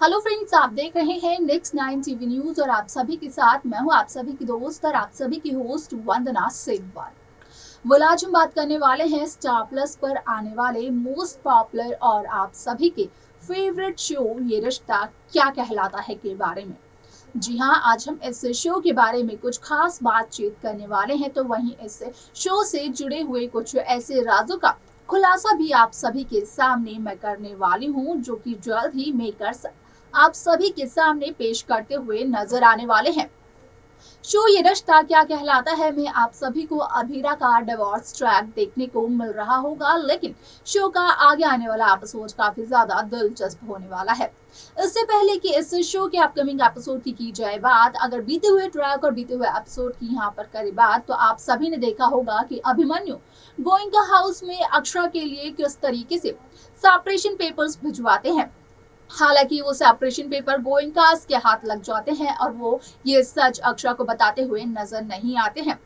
Hello friends, आप देख रहे हैं नेक्स्ट 9 टीवी न्यूज और आप सभी के साथ मैं हूं आप सभी की दोस्त और आप सभी की होस्ट वंदना सेगवाल। well, आज हम बात करने वाले हैं स्टार प्लस पर आने वाले मोस्ट पॉपुलर और आप सभी के फेवरेट शो ये रिश्ता क्या कहलाता है के बारे में। जी हाँ, आज हम इस शो के बारे में कुछ खास बातचीत करने वाले हैं, तो वहीं इस शो से जुड़े हुए कुछ ऐसे राजों का खुलासा भी आप सभी के सामने मैं करने वाली हूँ, जो कि जल्द ही मेकर्स आप सभी के सामने पेश करते हुए नजर आने वाले हैं। शो ये रिश्ता क्या कहलाता है में आप सभी को अभीरा का डिवोर्स ट्रैक देखने को मिल रहा होगा, लेकिन शो का आगे आने वाला एपिसोड काफी ज्यादा दिलचस्प होने वाला है। इससे पहले कि इस शो के अपकमिंग एपिसोड की जाए बात, अगर बीते हुए ट्रैक और बीते हुए एपिसोड की यहाँ पर करें बात, तो आप सभी ने देखा होगा कि अभिमन्यु गोइंका हाउस में अक्षरा के लिए किस तरीके से सेपरेशन पेपर्स भिजवाते हैं। हालांकि वो सेपरेशन पेपर गोइंकास के हाथ लग जाते हैं और वो ये सच अक्षरा को बताते हुए नजर नहीं आते हैं।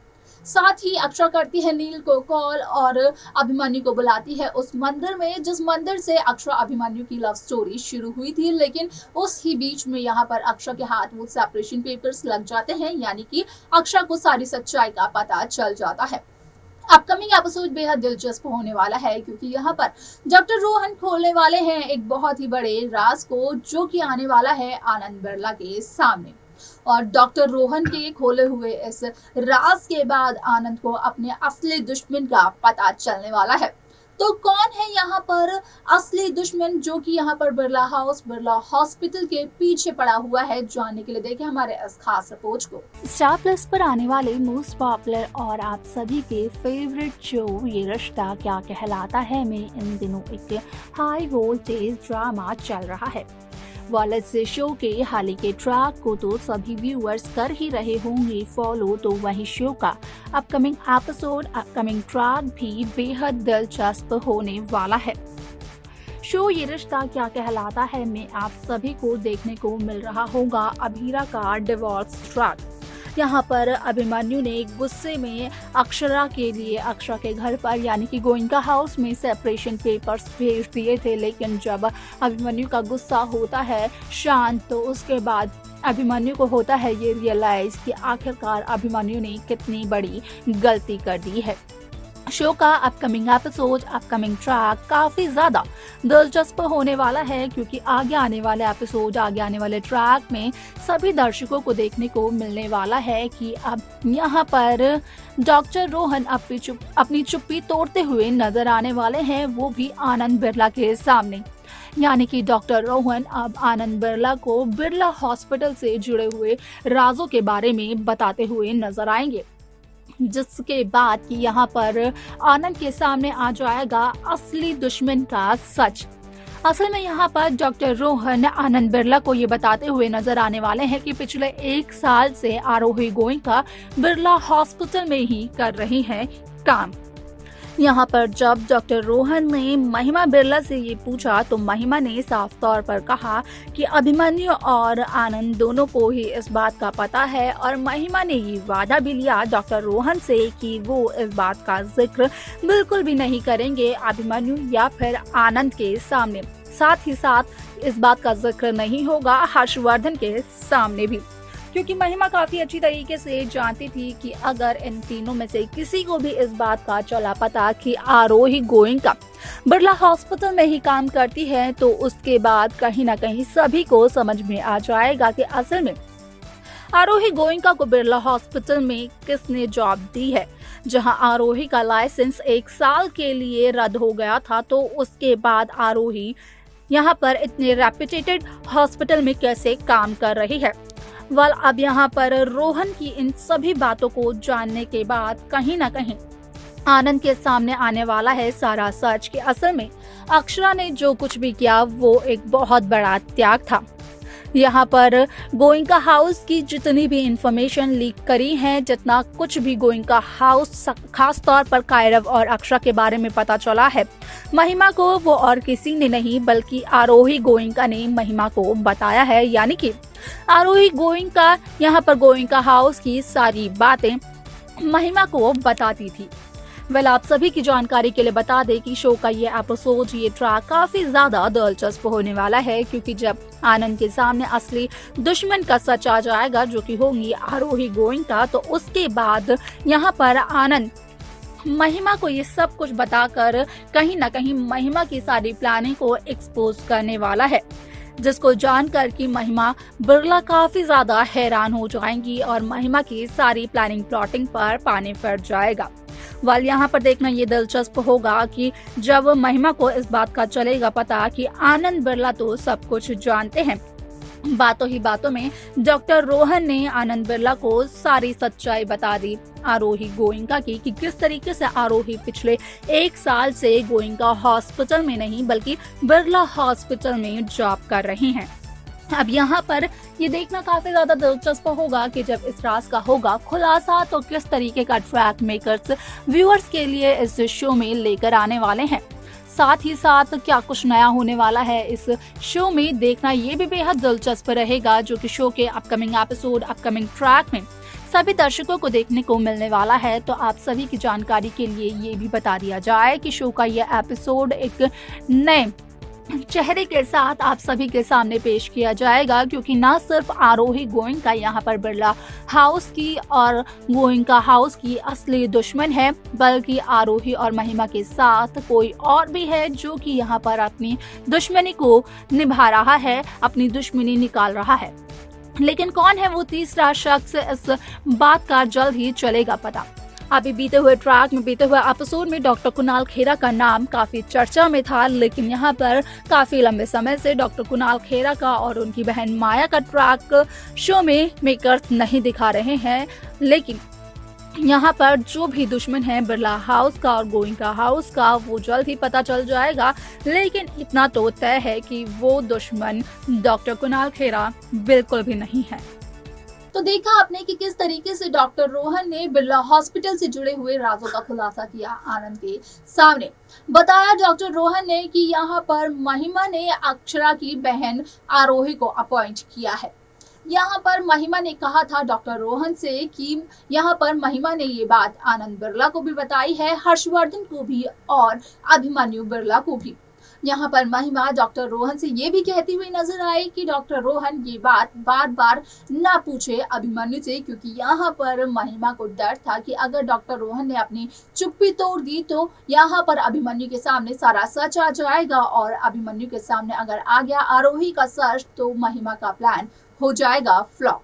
साथ ही अक्षरा करती है नील को कॉल और अभिमन्यु को बुलाती है उस मंदिर में जिस मंदिर से अक्षरा अभिमन्यु की लव स्टोरी शुरू हुई थी, लेकिन उस ही बीच में यहाँ पर अक्षरा के हाथ वो सेपरेशन पेपर्स लग जाते हैं, यानी कि अक्षरा को सारी सच्चाई का पता चल जाता है। अपकमिंग एपिसोड बेहद दिलचस्प होने वाला है, क्योंकि यहाँ पर डॉक्टर रोहन खोलने वाले हैं एक बहुत ही बड़े राज को, जो कि आने वाला है आनंद बिरला के सामने। और डॉक्टर रोहन के खोले हुए इस राज के बाद आनंद को अपने असली दुश्मन का पता चलने वाला है। तो कौन है यहाँ पर असली दुश्मन, जो कि यहाँ पर बिरला हाउस बिरला हॉस्पिटल के पीछे पड़ा हुआ है, जानने के लिए देखें हमारे इस खास रिपोर्ट को। स्टार प्लस पर आने वाले मोस्ट पॉपुलर और आप सभी के फेवरेट शो ये रिश्ता क्या कहलाता है में इन दिनों एक हाई वोल्टेज ड्रामा चल रहा है। वालेट से शो के हाल के ट्रैक को तो सभी व्यूअर्स कर ही रहे होंगे फॉलो, तो वही शो का अपकमिंग एपिसोड अपकमिंग ट्रैक भी बेहद दिलचस्प होने वाला है। शो ये रिश्ता क्या कहलाता है में आप सभी को देखने को मिल रहा होगा अभीरा का डिवोर्स ट्रैक। यहाँ पर अभिमन्यु ने गुस्से में अक्षरा के लिए अक्षरा के घर पर यानी कि गोइंका हाउस में सेपरेशन पेपर्स भेज दिए थे, लेकिन जब अभिमन्यु का गुस्सा होता है शांत, तो उसके बाद अभिमन्यु को होता है ये रियलाइज कि आखिरकार अभिमन्यु ने कितनी बड़ी गलती कर दी है। शो का अपकमिंग एपिसोड अपकमिंग ट्रैक काफी ज्यादा दिलचस्प होने वाला है, क्योंकि आगे आने वाले एपिसोड आगे आने वाले ट्रैक में सभी दर्शकों को देखने को मिलने वाला है कि अब यहाँ पर डॉक्टर रोहन अपनी चुप्पी तोड़ते हुए नजर आने वाले हैं, वो भी आनंद बिरला के सामने। यानी कि डॉक्टर रोहन अब आनंद बिरला को बिरला हॉस्पिटल से जुड़े हुए राजों के बारे में बताते हुए नजर आएंगे, जिसके बाद कि यहाँ पर आनंद के सामने आ जाएगा असली दुश्मन का सच। असल में यहाँ पर डॉक्टर रोहन आनंद बिरला को ये बताते हुए नजर आने वाले हैं कि पिछले 1 साल से आरोही गोइंका बिरला हॉस्पिटल में ही कर रही हैं काम। यहाँ पर जब डॉक्टर रोहन ने महिमा बिरला से ये पूछा, तो महिमा ने साफ तौर पर कहा कि अभिमन्यु और आनंद दोनों को ही इस बात का पता है, और महिमा ने ये वादा भी लिया डॉक्टर रोहन से कि वो इस बात का जिक्र बिल्कुल भी नहीं करेंगे अभिमन्यु या फिर आनंद के सामने। साथ ही साथ इस बात का जिक्र नहीं होगा हर्षवर्धन के सामने भी, क्योंकि महिमा काफी अच्छी तरीके से जानती थी कि अगर इन तीनों में से किसी को भी इस बात का चला पता कि आरोही गोइंका बिरला हॉस्पिटल में ही काम करती है, तो उसके बाद कहीं ना कहीं सभी को समझ में आ जाएगा कि असल में आरोही गोइंका को बिरला हॉस्पिटल में किसने जॉब दी है। जहां आरोही का लाइसेंस 1 साल के लिए रद्द हो गया था, तो उसके बाद आरोही यहाँ पर इतने रेप्यूटेड हॉस्पिटल में कैसे काम कर रही है। अब यहाँ पर रोहन की इन सभी बातों को जानने के बाद कहीं ना कहीं आनंद के सामने आने वाला है सारा सच कि असल में अक्षरा ने जो कुछ भी किया वो एक बहुत बड़ा त्याग था। यहाँ पर गोइंका हाउस की जितनी भी इंफॉर्मेशन लीक करी है, जितना कुछ भी गोइंका हाउस खास तौर पर कायरव और अक्षरा के बारे में पता चला है, महिमा को वो और किसी ने नहीं बल्कि आरोही गोइंका ने महिमा को बताया है। यानी कि आरोही गोइंका यहाँ पर गोइंका हाउस की सारी बातें महिमा को बताती थी। वेल, आप सभी की जानकारी के लिए बता दें कि शो का ये एपिसोड, ये ट्रैक काफी ज्यादा दिलचस्प होने वाला है, क्योंकि जब आनंद के सामने असली दुश्मन का सच आ जाएगा, जो कि होंगी आरोही गोइंका, तो उसके बाद यहाँ पर आनंद महिमा को ये सब कुछ बताकर कहीं ना कहीं महिमा की सारी प्लानिंग को एक्सपोज करने वाला है, जिसको जानकर कि महिमा बिरला काफी ज्यादा हैरान हो जाएंगी और महिमा की सारी प्लानिंग प्लॉटिंग पर पानी फिर जाएगा। वाल यहाँ पर देखना ये दिलचस्प होगा कि जब महिमा को इस बात का चलेगा पता कि आनंद बिरला तो सब कुछ जानते हैं, बातों ही बातों में डॉक्टर रोहन ने आनंद बिरला को सारी सच्चाई बता दी आरोही गोइंका की, कि किस तरीके से आरोही पिछले 1 साल से गोइंका हॉस्पिटल में नहीं बल्कि बिरला हॉस्पिटल में जॉब कर रही हैं। अब यहाँ पर ये देखना काफी ज्यादा दिलचस्प होगा कि जब इस राज का होगा खुलासा, तो किस तरीके का ट्रैक मेकर्स व्यूअर्स के लिए इस शो में लेकर आने वाले हैं। साथ ही साथ क्या कुछ नया होने वाला है इस शो में, देखना ये भी बेहद दिलचस्प रहेगा, जो कि शो के अपकमिंग एपिसोड, अपकमिंग ट्रैक में सभी दर्शकों को देखने को मिलने वाला है। तो आप सभी की जानकारी के लिए ये भी बता दिया जाए कि शो का यह एपिसोड एक नए चेहरे के साथ आप सभी के सामने पेश किया जाएगा, क्योंकि न सिर्फ आरोही गोइंका यहाँ पर बिरला हाउस की और गोइंका हाउस की असली दुश्मन है, बल्कि आरोही और महिमा के साथ कोई और भी है जो कि यहाँ पर अपनी दुश्मनी को निभा रहा है, अपनी दुश्मनी निकाल रहा है। लेकिन कौन है वो तीसरा शख्स, इस बात का जल्द ही चलेगा पता। अभी बीते हुए ट्रैक में, बीते हुए एपिसोड में डॉक्टर कुणाल खेरा का नाम काफी चर्चा में था, लेकिन यहाँ पर काफी लंबे समय से डॉक्टर कुणाल खेरा का और उनकी बहन माया का ट्रैक शो में मेकर्स नहीं दिखा रहे हैं। लेकिन यहाँ पर जो भी दुश्मन है बिरला हाउस का और गोइंका हाउस का, वो जल्द ही पता चल जाएगा। लेकिन इतना तो तय है कि वो दुश्मन डॉक्टर कुणाल खेरा बिल्कुल भी नहीं है। तो देखा आपने कि किस तरीके से डॉक्टर रोहन ने बिरला हॉस्पिटल से जुड़े हुए राजों का खुलासा किया आनंद के सामने। बताया डॉक्टर रोहन ने कि यहाँ पर महिमा ने अक्षरा की बहन आरोही को अपॉइंट किया है। यहाँ पर महिमा ने कहा था डॉक्टर रोहन से कि यहाँ पर महिमा ने ये बात आनंद बिरला को भी बताई है, हर्षवर्धन को भी और अभिमन्यु बिरला को भी। यहाँ पर महिमा डॉक्टर रोहन से ये भी कहती हुई नजर आई कि डॉक्टर रोहन ये बात बार बार ना पूछे अभिमन्यु से, क्योंकि यहाँ पर महिमा को डर था कि अगर डॉक्टर रोहन ने अपनी चुप्पी तोड़ दी तो यहाँ पर अभिमन्यु के सामने सारा सच आ जाएगा, और अभिमन्यु के सामने अगर आ गया आरोही का सच तो महिमा का प्लान हो जाएगा फ्लॉप।